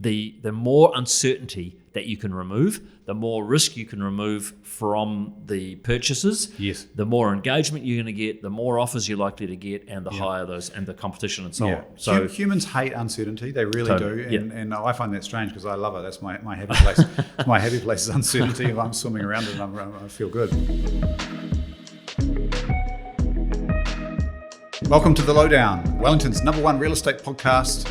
the more uncertainty that you can remove, the more risk you can remove from the purchases, yes, the more engagement you're going to get, the more offers you're likely to get, and the higher those, and the competition and so on. So humans hate uncertainty; they really do, and I find that strange because I love it. That's my happy place. My happy place is uncertainty. If I'm swimming around it, I feel good. Welcome to the LoweDown, Wellington's #1 real estate podcast.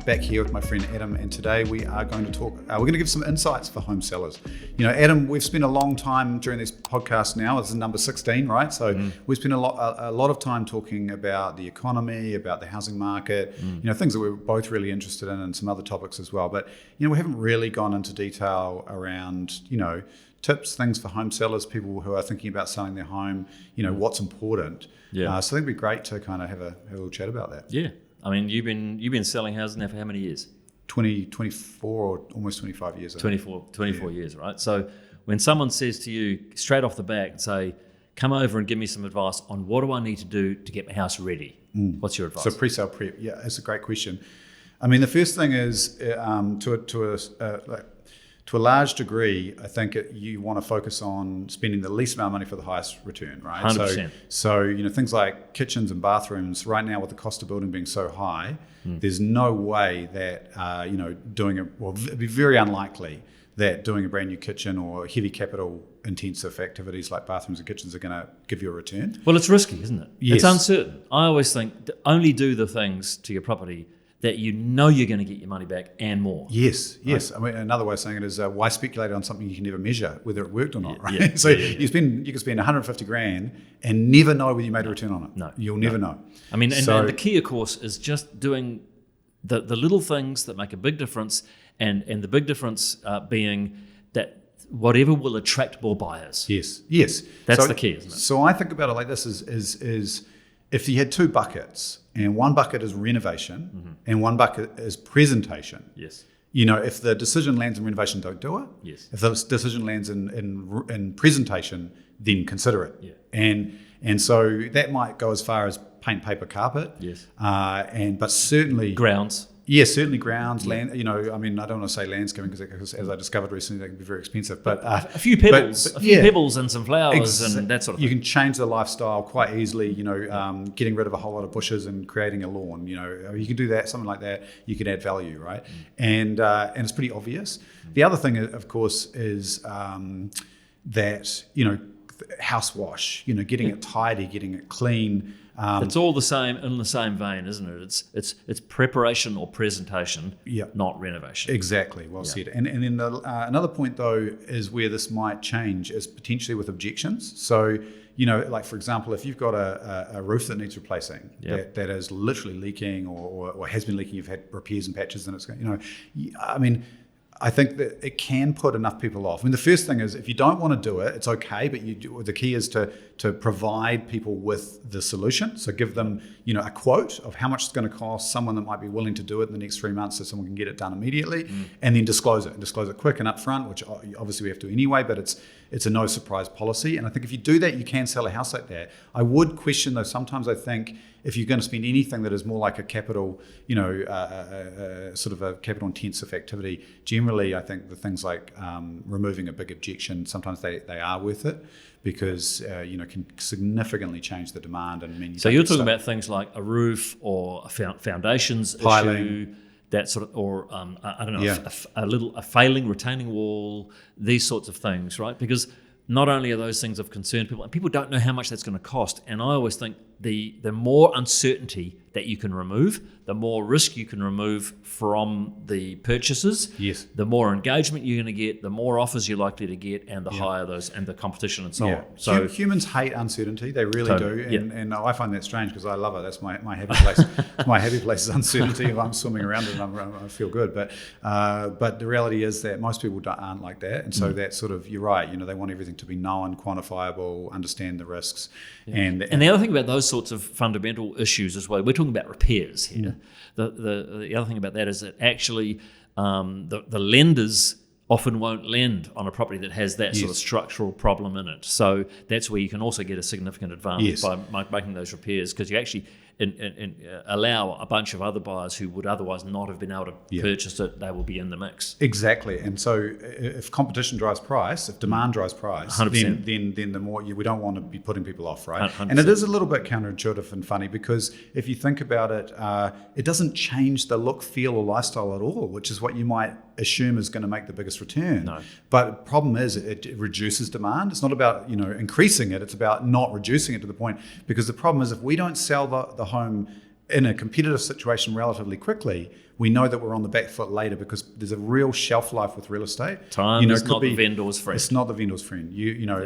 Back here with my friend Adam, and today we are going to talk. We're going to give some insights for home sellers. You know, Adam, we've spent a long time during this podcast now. This is number 16, right? So we've spent a lot of time talking about the economy, about the housing market. You know, things that we're both really interested in, and some other topics as well. But you know, we haven't really gone into detail around tips, things for home sellers, people who are thinking about selling their home. You know, what's important. So I think it'd be great to kind of have a little chat about that. Yeah, I mean, you've been selling houses now for how many years? 24 or almost 25 years. 24 years, right? So when someone says to you straight off the bat, say, come over and give me some advice on what do I need to do to get my house ready? What's your advice? So pre-sale prep, yeah, that's a great question. I mean, the first thing is to a large degree, I think you want to focus on spending the least amount of money for the highest return, right? 100%. So things like kitchens and bathrooms, right now with the cost of building being so high, there's no way that, it'd be very unlikely that doing a brand new kitchen or heavy capital intensive activities like bathrooms and kitchens are going to give you a return. Well, it's risky, isn't it? Yes. It's uncertain. I always think only do the things to your property that you know you're going to get your money back and more. Yes. Right? I mean, another way of saying it is why speculate on something you can never measure whether it worked or not, right? Yeah, So you can spend 150 grand and never know whether you made a return on it. No, you'll never know. I mean, and the key, of course, is just doing the little things that make a big difference, and the big difference being that whatever will attract more buyers. Yes. That's the key, isn't it? So I think about it like this: is if you had two buckets, and one bucket is renovation, and one bucket is presentation. Yes. If the decision lands in renovation, don't do it. Yes. If the decision lands in presentation, then consider it. Yeah. And so that might go as far as paint, paper, carpet. Yes. But certainly Grounds. Yeah, certainly grounds, land. I mean, I don't want to say landscaping because as I discovered recently, they can be very expensive. But a few pebbles, pebbles and some flowers and that sort of thing. You can change the lifestyle quite easily. Getting rid of a whole lot of bushes and creating a lawn. You can do that, something like that. You can add value, right? And it's pretty obvious. The other thing, of course, is that house wash. Getting it tidy, getting it clean. It's all the same in the same vein, isn't it? It's preparation or presentation, not renovation. Exactly, well said. And then another point though is where this might change is potentially with objections. So like for example, if you've got a roof that needs replacing, that is literally leaking or has been leaking, you've had repairs and patches, and it's I think that it can put enough people off. I mean, the first thing is if you don't want to do it, it's okay, but the key is to provide people with the solution. So give them, a quote of how much it's going to cost, someone that might be willing to do it in the next 3 months so someone can get it done immediately, and then disclose it quick and upfront, which obviously we have to anyway, but it's a no surprise policy. And I think if you do that, you can sell a house like that. I would question though, sometimes I think if you're going to spend anything that is more like a capital, sort of a capital intensive activity, generally I think the things like removing a big objection, sometimes they are worth it because, can significantly change the demand. And so you're talking about things like a roof or a foundations piling issue, that sort of, or I don't know, a failing retaining wall, these sorts of things, right? Because not only are those things of concern people, and people don't know how much that's going to cost. And I always think the more uncertainty that you can remove, the more risk you can remove from the purchases, the more engagement you're going to get, the more offers you're likely to get, and the higher those, and the competition and so on. So humans hate uncertainty; they really do, and I find that strange because I love it. That's my happy place. My happy place is uncertainty. If I'm swimming around it, I feel good. But the reality is that most people aren't like that, and so that sort of, you're right. They want everything to be known, quantifiable, understand the risks, and the other thing about those sorts of fundamental issues as well, we're talking about repairs here. The other thing about that is that actually the lenders often won't lend on a property that has that sort of structural problem in it. So that's where you can also get a significant advantage by making those repairs, because you actually, allow a bunch of other buyers who would otherwise not have been able to purchase it, they will be in the mix. Exactly. And so if competition drives price, if demand drives price, 100%. then the more we don't want to be putting people off, right? 100%. And it is a little bit counterintuitive and funny, because if you think about it, it doesn't change the look, feel, or lifestyle at all, which is what you might assume is going to make the biggest return. No. But the problem is it reduces demand. It's not about increasing it, it's about not reducing it to the point, because the problem is if we don't sell the home in a competitive situation relatively quickly, we know that we're on the back foot later, because there's a real shelf life with real estate. Time is not the vendor's friend. It's not the vendor's friend.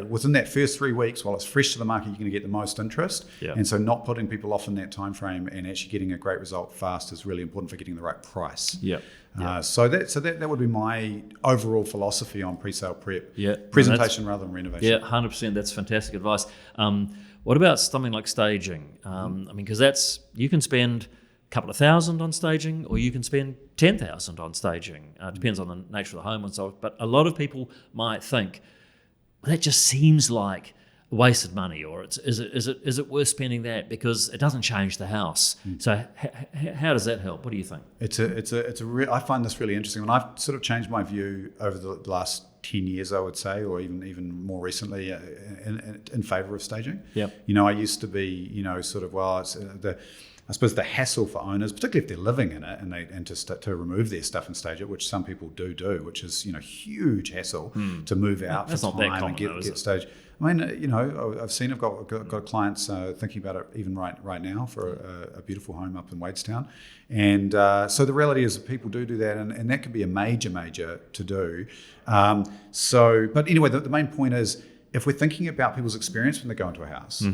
Within that first 3 weeks, while it's fresh to the market, you're going to get the most interest. Yep. And so not putting people off in that time frame and actually getting a great result fast is really important for getting the right price. Yep. So that would be my overall philosophy on pre-sale prep. Yeah. Presentation rather than renovation. Yeah, 100%. That's fantastic advice. What about something like staging? Because you can spend a couple of $1,000 on staging, or you can spend $10,000 on staging. Depends on the nature of the home and so on. But a lot of people might think, well, that just seems like wasted money, or is it worth spending that because it doesn't change the house? So how does that help? What do you think? I find this really interesting, and I've sort of changed my view over the last 10 years, I would say, or even more recently, in favour of staging. Yep. I used to be, I suppose the hassle for owners, particularly if they're living in it, and to remove their stuff and stage it, which some people do, which is huge hassle to move out That's for not that time common, and get staged. I mean, I've got clients thinking about it even right now for a beautiful home up in Wadestown, and so the reality is that people do that, and that can be a major to do. But anyway, the main point is, if we're thinking about people's experience when they go into a house,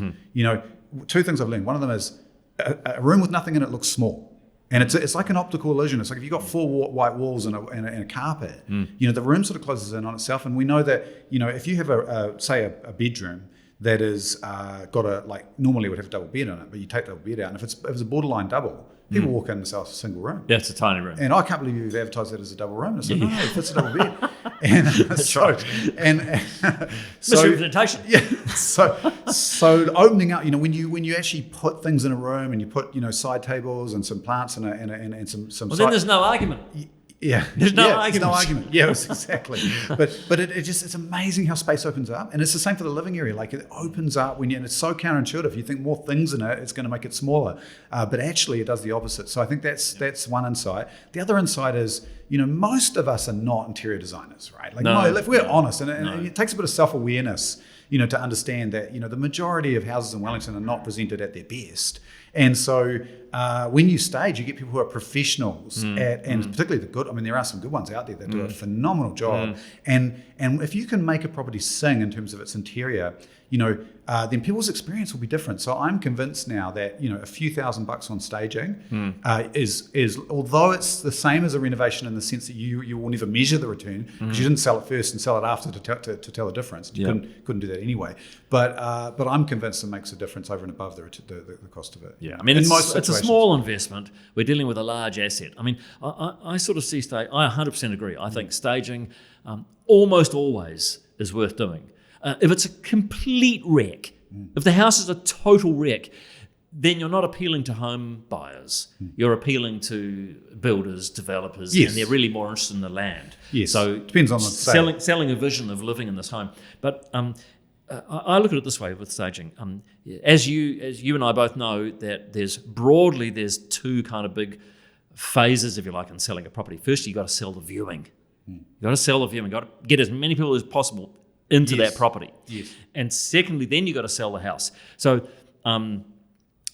two things I've learned. One of them is a room with nothing in it looks small. And it's like an optical illusion. It's like if you've got 4 white walls and a carpet, the room sort of closes in on itself. And we know that, if you have a bedroom that is normally would have a double bed in it, but you take the double bed out, and if it's a borderline double, people walk in and say, it's a single room. Yeah, it's a tiny room. And I can't believe you've advertised that as a double room. It's like, no, it's a double bed. And that's right. And misrepresentation. Yeah. So opening up, when you actually put things in a room and you put, side tables and some plants and some. Well, then there's no argument. Yeah, there's no argument. No argument. Yes, exactly. But it's amazing how space opens up, and it's the same for the living area. Like, it opens up and it's so counterintuitive. You think more things in it, it's going to make it smaller, but actually it does the opposite. So I think that's one insight. The other insight is, most of us are not interior designers, right? Like, if we're honest, and it takes a bit of self-awareness, to understand that the majority of houses in Wellington are not presented at their best. And so when you stage, you get people who are professionals and particularly the good. I mean, there are some good ones out there that do a phenomenal job. And if you can make a property sing in terms of its interior, then people's experience will be different. So I'm convinced now that a few $1,000 on staging is although it's the same as a renovation in the sense that you will never measure the return because you didn't sell it first and sell it after to tell the difference. You couldn't do that anyway. But I'm convinced it makes a difference over and above the cost of it. Yeah, I mean, it's a small investment. We're dealing with a large asset. I mean, I sort of see I 100% agree. I think staging almost always is worth doing. If it's a complete wreck, if the house is a total wreck, then you're not appealing to home buyers. You're appealing to builders, developers, and they're really more interested in the land. Yes. So depends on the selling a vision of living in this home. But I look at it this way with staging. As you and I both know, that there's 2 kind of big phases, if you like, in selling a property. First, you've got to sell the viewing. You've got to sell the viewing. You've got to get as many people as possible into that property. Yes. And secondly, then you've got to sell the house. So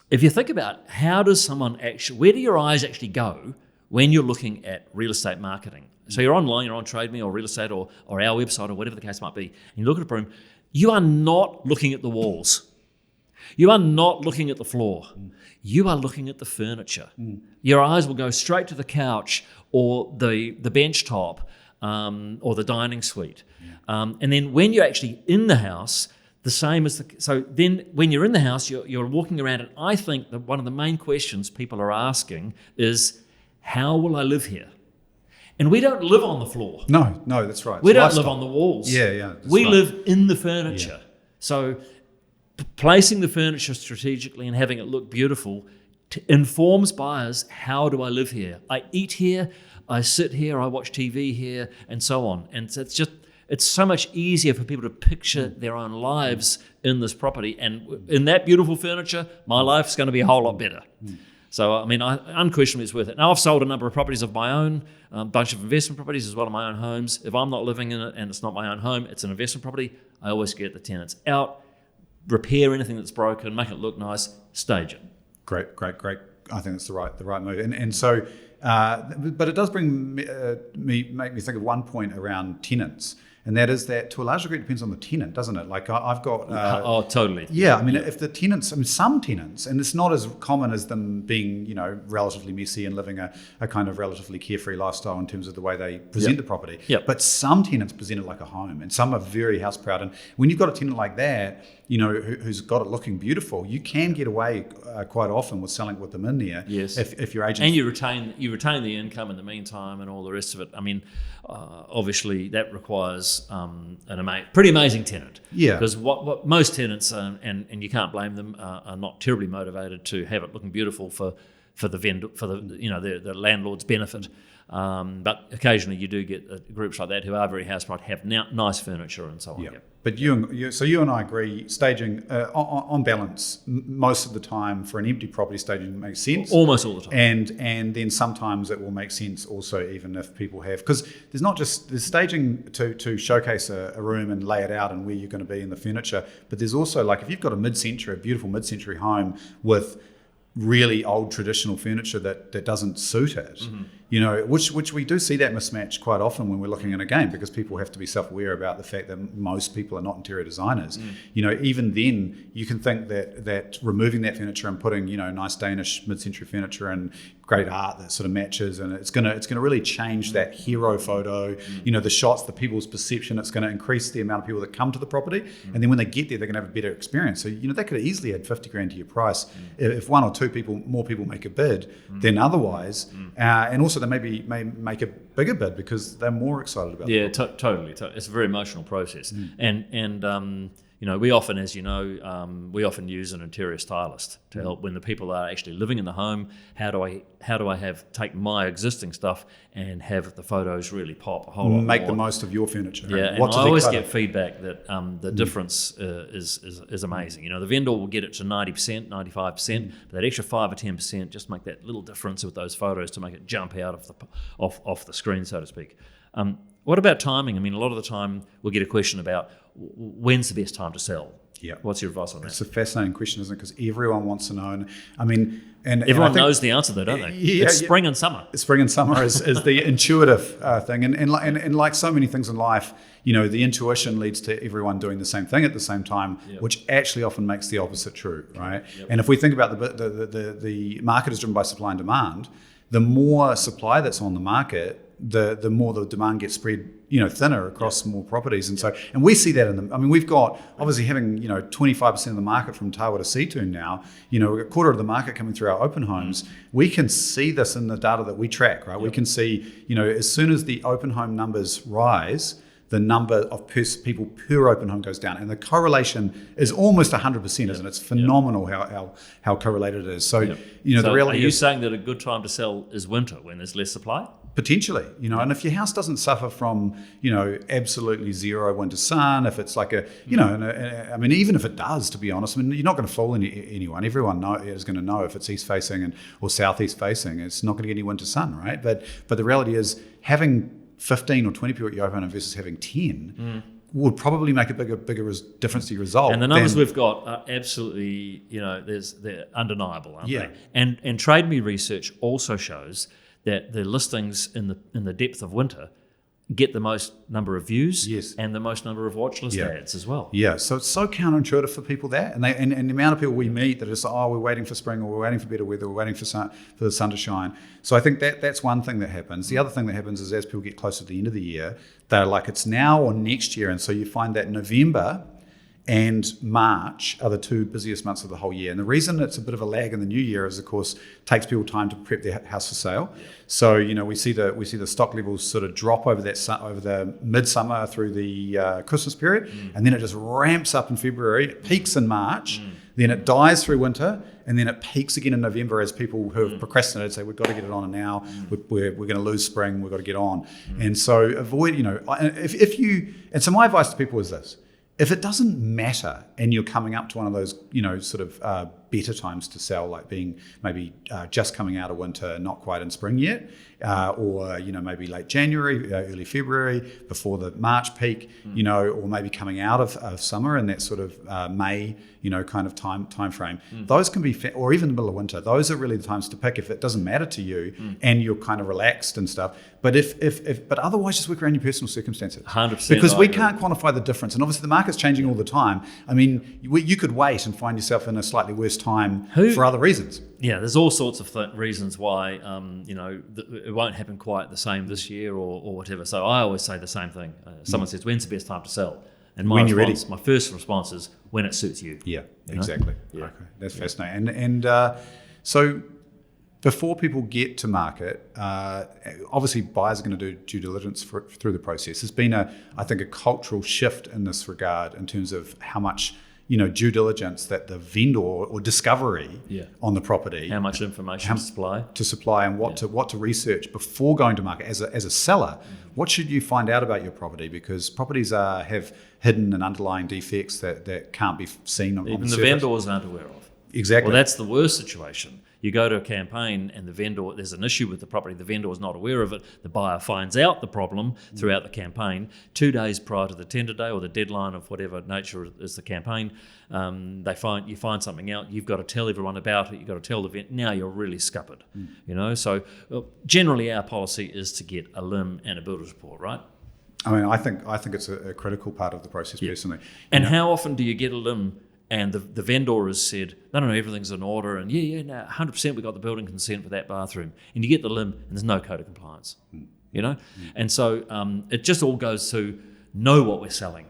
if you think about how does someone where do your eyes actually go when you're looking at real estate marketing? So you're online, you're on Trade Me or Real Estate or our website or whatever the case might be, and you look at a room, you are not looking at the walls. You are not looking at the floor. You are looking at the furniture. Your eyes will go straight to the couch or the bench top or the dining suite. And then when you're actually in the house, the same as so then when you're in the house, you're walking around, and I think that one of the main questions people are asking is, how will I live here? And we don't live on the floor. No, that's right. We don't live on the walls. Yeah. We live in the furniture. Yeah. So placing the furniture strategically and having it look beautiful informs buyers, how do I live here? I eat here, I sit here, I watch TV here, and so on. And so it's so much easier for people to picture their own lives in this property. And in that beautiful furniture, my life's going to be a whole lot better. So, I mean, unquestionably it's worth it. Now, I've sold a number of properties of my own, a bunch of investment properties as well as my own homes. If I'm not living in it and it's not my own home, it's an investment property, I always get the tenants out, repair anything that's broken, make it look nice, stage it. Great. I think that's the right move. And so, but it does make me think of one point around tenants. And that is that to a large degree it depends on the tenant, doesn't it? Like I've got... totally. Yeah, I mean, if the tenants, some tenants, and it's not as common as them being, relatively messy and living a kind of relatively carefree lifestyle in terms of the way they present the property. Yep. But some tenants present it like a home, and some are very house proud. And when you've got a tenant like that, who's got it looking beautiful, you can get away quite often with selling with them in there. Yes. If your agent... And you retain the income in the meantime and all the rest of it. I mean, obviously that requires pretty amazing tenant. Yeah. Because what most tenants, and you can't blame them, are not terribly motivated to have it looking beautiful for the vendor, for the landlord's benefit. But occasionally you do get groups like that who are very house proud, have nice furniture and so on. Yeah. But you and I agree, staging on balance most of the time for an empty property, staging makes sense. Almost all the time. And then sometimes it will make sense also, even if people have, because there's staging to showcase a room and lay it out and where you're going to be in the furniture. But there's also, like, if you've got a beautiful mid-century home with really old traditional furniture that doesn't suit it, which we do see that mismatch quite often when we're looking in a game, because people have to be self-aware about the fact that most people are not interior designers. Even then you can think that removing that furniture and putting nice Danish mid-century furniture and great art that sort of matches, and it's gonna really change that hero photo, the shots, the people's perception. It's going to increase the amount of people that come to the property, and then when they get there they're going to have a better experience. So that could easily add 50 grand to your price if one or two more people make a bid than otherwise, and also they may make a bigger bid because they're more excited about it. Yeah, totally. It's a very emotional process, and we often, as you know, we often use an interior stylist to help when the people are actually living in the home. How do I take my existing stuff and have the photos really pop a whole lot make more. the most of your furniture? Yeah, and I always get feedback that the difference is amazing. The vendor will get it to 90%, 95%, but that extra 5 or 10% just make that little difference with those photos to make it jump out of off the screen, so to speak. What about timing? I mean, a lot of the time we'll get a question about when's the best time to sell. Yeah. What's your advice on that? It's a fascinating question, isn't it? Because everyone wants to know. And everyone knows the answer, though, don't they? Yeah, it's spring and summer. Spring and summer is the intuitive thing. And like so many things in life, the intuition leads to everyone doing the same thing at the same time, which actually often makes the opposite true, right? Yep. And if we think about the market is driven by supply and demand, the more supply that's on the market, the more the demand gets spread, thinner across more properties. And and we see that we've got, obviously having, 25% of the market from Tawa to Seatoon now, a quarter of the market coming through our open homes. We can see this in the data that we track, right? Yep. We can see, as soon as the open home numbers rise, the number of people per open home goes down, and the correlation is almost 100%, isn't it? It's phenomenal how correlated it is. So, so the reality are you is, saying that a good time to sell is winter when there's less supply? Potentially, and if your house doesn't suffer from, absolutely zero winter sun, if it's like even if it does, to be honest, you're not going to fool anyone. Everyone is going to know if it's east facing or southeast facing, it's not going to get any winter sun, right? But the reality is, having 15 or 20 people at your open home versus having 10 would probably make a bigger difference to your result. And the numbers we've got are absolutely, they're undeniable, aren't they? And Trade Me research also shows that the listings in the depth of winter get the most number of views and the most number of watch list ads as well. Yeah, so it's so counterintuitive for people there, and the amount of people we meet that are just, we're waiting for spring, or we're waiting for better weather, we're waiting for the sun to shine. So I think that's one thing that happens. The other thing that happens is, as people get closer to the end of the year, they're like, it's now or next year, and so you find that November and March are the two busiest months of the whole year. And the reason it's a bit of a lag in the new year is, of course, it takes people time to prep their house for sale. Yeah. So, we see the stock levels sort of drop over the midsummer through the Christmas period, and then it just ramps up in February, it peaks in March, then it dies through winter, and then it peaks again in November as people who have procrastinated say, we've got to get it on now, we're going to lose spring, we've got to get on. And so avoid, so my advice to people is this: if it doesn't matter and you're coming up to one of those, better times to sell, like being maybe just coming out of winter, not quite in spring yet, or maybe late January, early February, before the March peak, or maybe coming out of summer in that sort of May, kind of time frame. Those can be, or even the middle of winter. Those are really the times to pick if it doesn't matter to you and you're kind of relaxed and stuff. But but otherwise, just work around your personal circumstances. 100%. Because we can't quantify the difference, and obviously the market's changing all the time. I mean, you could wait and find yourself in a slightly worse time for other reasons. Yeah, there's all sorts of reasons why it won't happen quite the same this year or whatever. So I always say the same thing. Someone says, "When's the best time to sell?" And my first response is, "When it suits you." Yeah, exactly. Yeah. Okay, that's fascinating. And so before people get to market, obviously buyers are going to do due diligence through the process. There's been I think a cultural shift in this regard in terms of how much due diligence that the vendor or discovery on the property, how much information to supply, and what to research before going to market. As a seller, what should you find out about your property? Because properties have hidden and underlying defects that can't be seen on the surface. Even the vendors aren't aware of. Exactly. Well, that's the worst situation. You go to a campaign and there's an issue with the property, the vendor is not aware of it, the buyer finds out the problem throughout the campaign. 2 days prior to the tender day or the deadline of whatever nature is the campaign, you find something out, you've got to tell everyone about it, you've got to tell the vendor, now you're really scuppered. So generally our policy is to get a LIM and a builder's report, right? I mean, I think it's a critical part of the process personally. And how often do you get a LIM and the vendor has said, no, everything's in order, and 100% we got the building consent for that bathroom, and you get the LIM and there's no code of compliance, And so it just all goes to know what we're selling.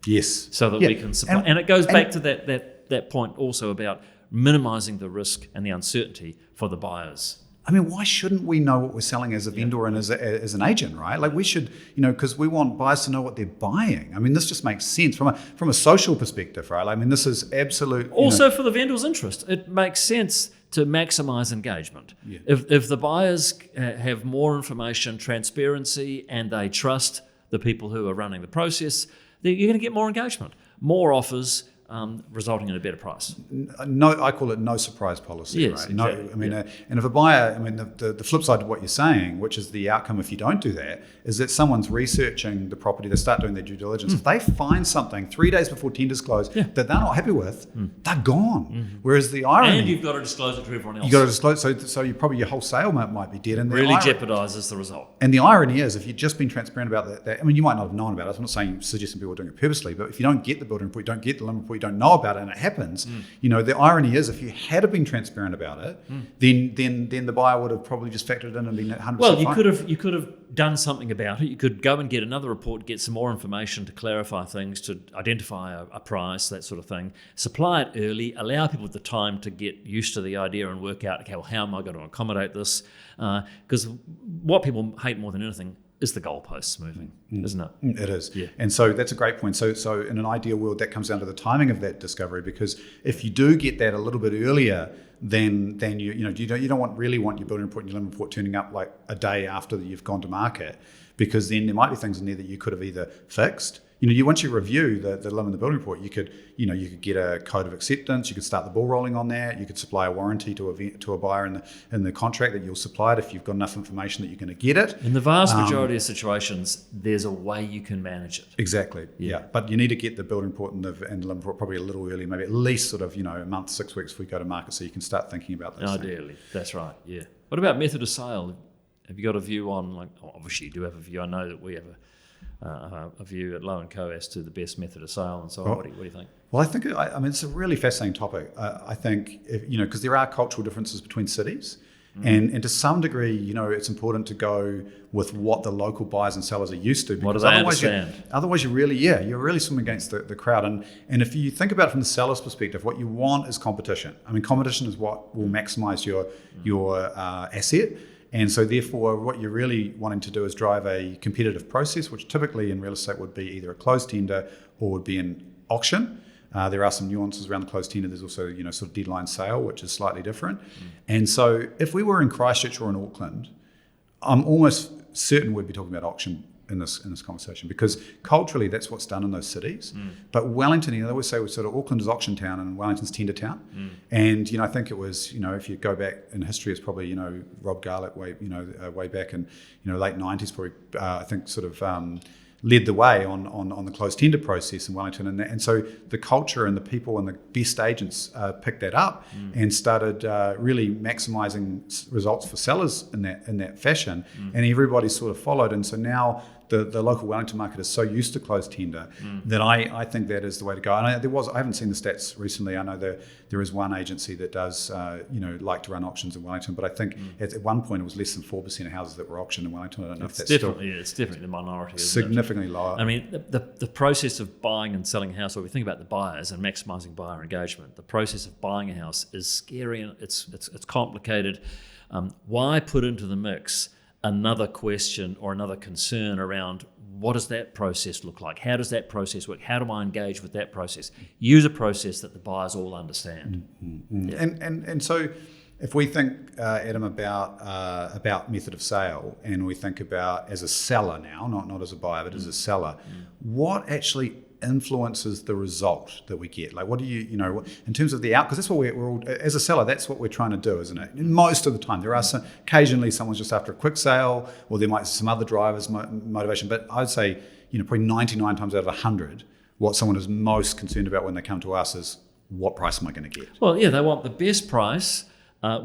Yes. So that we can supply. And it goes back to that point also about minimising the risk and the uncertainty for the buyers. I mean, why shouldn't we know what we're selling as a vendor and as an agent, right? Like we should, because we want buyers to know what they're buying. I mean, this just makes sense from a social perspective, right? I mean, this is absolute. Also for the vendor's interest, it makes sense to maximise engagement. Yeah. If the buyers have more information, transparency, and they trust the people who are running the process, you're going to get more engagement, more offers. Resulting in a better price. No, I call it no surprise policy. Yes, right? exactly. No, I mean, and if a buyer, I mean, the flip side of what you're saying, which is the outcome if you don't do that, is that someone's researching the property, they start doing their due diligence. If they find something 3 days before tenders close that they're not happy with, they're gone. Whereas the irony, and you've got to disclose it to everyone else. You've got to disclose, so you probably your whole sale might be dead. And really jeopardises the result. And the irony is, if you've just been transparent about that, I mean, you might not have known about it. I'm not suggesting people are doing it purposely, but if you don't get the building report, you don't get the LIM report, you don't know about it, and it happens, the irony is if you had been transparent about it, then the buyer would have probably just factored it in and been 100% Well, you fine. could have done something about it. You could go and get another report, get some more information to clarify things, to identify a price, that sort of thing. Supply it early, allow people the time to get used to the idea and work out, okay, well, how am I going to accommodate this? Because what people hate more than anything is the goalposts moving, isn't it? It is. Yeah. And so that's a great point. So in an ideal world, that comes down to the timing of that discovery, because if you do get that a little bit earlier, then you don't really want your building report and your LIM report turning up like a day after you've gone to market, because then there might be things in there that you could have either fixed. Once you review the LIM and the building report, you could get a code of acceptance. You could start the ball rolling on that. You could supply a warranty to a buyer in the contract that you'll supply it if you've got enough information that you're going to get it. In the vast majority of situations, there's a way you can manage it. Exactly. Yeah. But you need to get the building report and the LIM report probably a little early, maybe at least sort of a month, 6 weeks before you go to market, so you can start thinking about those things. Ideally, that's right. Yeah. What about method of sale? Have you got a view on obviously you do have a view. I know that we have a view at Lowe & Co as to the best method of sale and so on. What do you think? Well, I think it's a really fascinating topic. I think because there are cultural differences between cities, and to some degree, it's important to go with what the local buyers and sellers are used to. What do they understand? Otherwise, you're really swimming against the crowd. And if you think about it from the seller's perspective, what you want is competition. I mean, competition is what will maximise your asset. And so therefore, what you're really wanting to do is drive a competitive process, which typically in real estate would be either a closed tender or would be an auction. There are some nuances around the closed tender. There's also, sort of deadline sale, which is slightly different. And so if we were in Christchurch or in Auckland, I'm almost certain we'd be talking about auction in this conversation, because culturally that's what's done in those cities. But Wellington, they always say sort of Auckland is auction town and Wellington's tender town. And I think it was, if you go back in history, it's probably Rob Garlick way back in late 90s, probably I think sort of led the way on the closed tender process in Wellington, and so the culture and the people and the best agents picked that up and started really maximising results for sellers in that fashion, and everybody sort of followed. And so now the local Wellington market is so used to closed tender that I think that is the way to go. And I haven't seen the stats recently. I know there is one agency that does like to run auctions in Wellington, but I think at one point it was less than 4% of houses that were auctioned in Wellington. I don't know if that's it's definitely the minority. Significantly lower. I mean, the process of buying and selling a house, or we think about the buyers and maximising buyer engagement, the process of buying a house is scary and it's complicated. Why put into the mix another question or another concern around what does that process look like? How does that process work? How do I engage with that process? Use a process that the buyers all understand. Yeah. And so if we think, Adam, about method of sale, and we think about as a seller now, not as a buyer, but as a seller, what actually influences the result that we get? Like, what do you in terms of the out? Because that's what we're all, as a seller, that's what we're trying to do, isn't it? Most of the time, there are occasionally someone's just after a quick sale, or there might be some other drivers motivation. But I'd say, probably 99 times out of 100, what someone is most concerned about when they come to us is, what price am I going to get? Well, yeah, they want the best price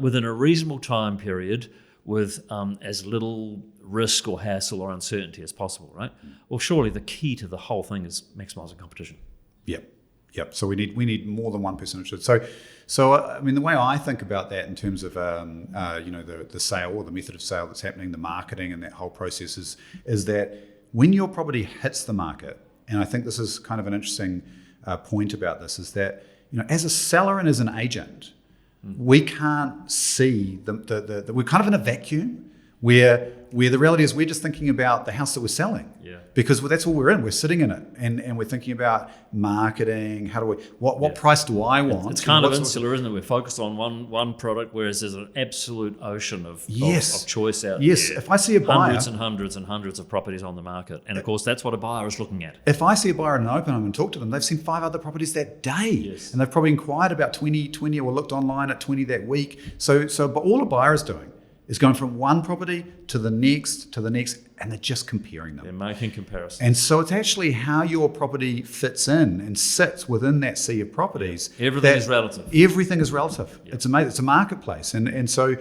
within a reasonable time period, with as little risk or hassle or uncertainty as possible, right? Well, surely the key to the whole thing is maximising competition. Yep. So we need more than one person interested. So I mean, the way I think about that in terms of the sale or the method of sale that's happening, the marketing and that whole process is that when your property hits the market, and I think this is kind of an interesting point about this, is that as a seller and as an agent, we can't see we're kind of in a vacuum where the reality is we're just thinking about the house that we're selling. Yeah. Because that's all we're in. We're sitting in it, and we're thinking about marketing. How do we? What price do I want? It's kind of insular, isn't it? We're focused on one product, whereas there's an absolute ocean of choice out there. Yes. If I see a buyer, hundreds and hundreds of properties on the market, and of course that's what a buyer is looking at. If I see a buyer in an open home and talk to them, they've seen 5 other properties that day, and they've probably inquired about 20, or looked online at 20 that week. So, but all a buyer is doing is going from one property to the next, and they're just comparing them. They're making comparisons. And so it's actually how your property fits in and sits within that sea of properties. Everything is relative. Everything is relative. Yep. It's amazing. It's a marketplace. And so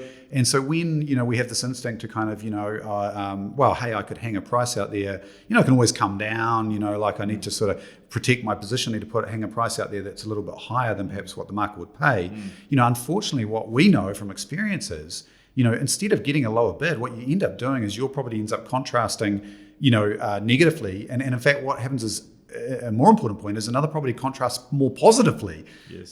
when, we have this instinct to kind of, hey, I could hang a price out there, it can always come down, like I need to sort of protect my position, I need to hang a price out there that's a little bit higher than perhaps what the market would pay. Unfortunately, what we know from experience is, instead of getting a lower bid, what you end up doing is your property ends up contrasting, negatively. And in fact, what happens is, a more important point is another property contrasts more positively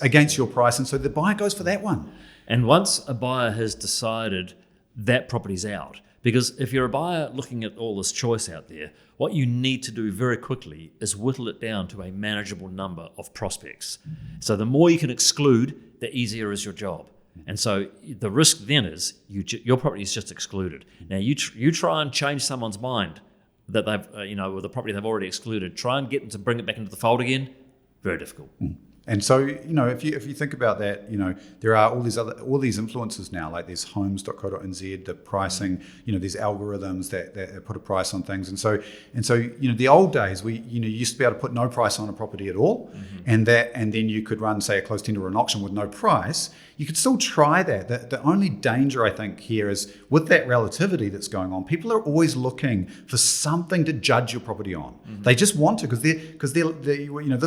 against your price. And so the buyer goes for that one. And once a buyer has decided that property's out, because if you're a buyer looking at all this choice out there, what you need to do very quickly is whittle it down to a manageable number of prospects. So the more you can exclude, the easier is your job. And so the risk then is your property is just excluded. Now you try and change someone's mind that they've with the property they've already excluded. Try and get them to bring it back into the fold again. Very difficult. And so if you think about that, there are all these influences now, like there's homes.co.nz, the pricing, these algorithms that put a price on things, and so the old days we used to be able to put no price on a property at all, and then you could run, say, a closed tender or an auction with no price. You could still try that. The only danger, I think, here is with that relativity that's going on, people are always looking for something to judge your property on. They just want to, because this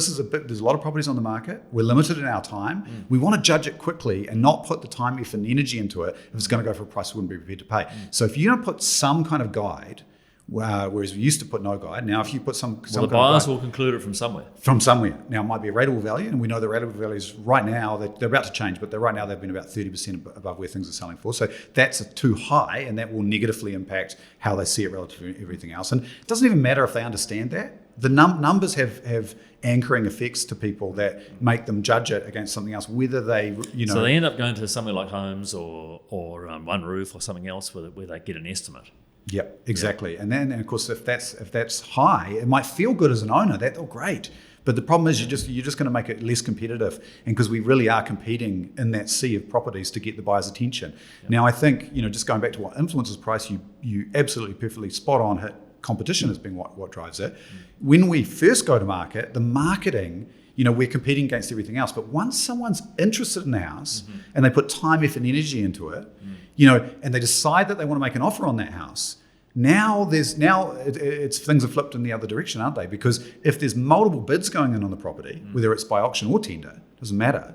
is there's a lot of properties on the market. We're limited in our time. We want to judge it quickly and not put the time, effort, and energy into it if it's going to go for a price we wouldn't be prepared to pay. So if you don't put some kind of guide, whereas we used to put no guide, now if you put some the buyers will conclude it from somewhere. Now it might be a rateable value, and we know the rateable values right now, they're about to change, but right now they've been about 30% above where things are selling for. So that's too high, and that will negatively impact how they see it relative to everything else. And it doesn't even matter if they understand that. The numbers have anchoring effects to people that make them judge it against something else, whether they, So they end up going to somewhere like Homes or One Roof or something else where they get an estimate. Yep, exactly. Yeah. And then, of course, if that's high, it might feel good as an owner. That's all great. But the problem is you're just going to make it less competitive, and because we really are competing in that sea of properties to get the buyer's attention. Yep. Now, I think, just going back to what influences price, you absolutely perfectly spot on hit competition as being what drives it. When we first go to market, the marketing, we're competing against everything else. But once someone's interested in the house and they put time, effort, and energy into it, and they decide that they want to make an offer on that house, now it's things are flipped in the other direction, aren't they? Because if there's multiple bids going in on the property, whether it's by auction or tender, doesn't matter.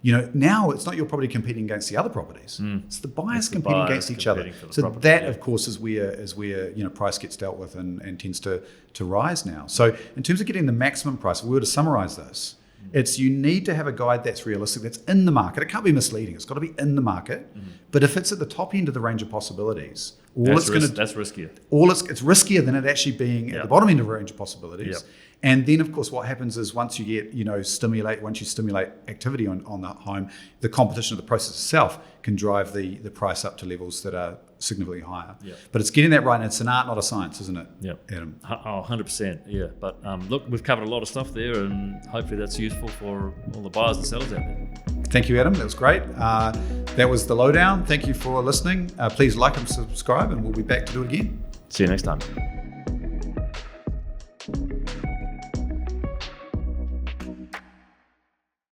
Now it's not your property competing against the other properties. It's the buyers competing against each other. So property, that, of course, is where price gets dealt with and tends to rise now. So in terms of getting the maximum price, if we were to summarise this, it's you need to have a guide that's realistic, that's in the market. It can't be misleading. It's got to be in the market. But if it's at the top end of the range of possibilities, that's riskier. It's riskier than it actually being at the bottom end of the range of possibilities. Yep. And then, of course, what happens is once you get, once you stimulate activity on the home, the competition of the process itself can drive the price up to levels that are significantly higher. Yep. But it's getting that right, and it's an art, not a science, isn't it, Adam? 100%, yeah. But look, we've covered a lot of stuff there, and hopefully that's useful for all the buyers and sellers out there. Thank you, Adam. That was great. That was the Lowdown. Thank you for listening. Please like and subscribe, and we'll be back to do it again. See you next time.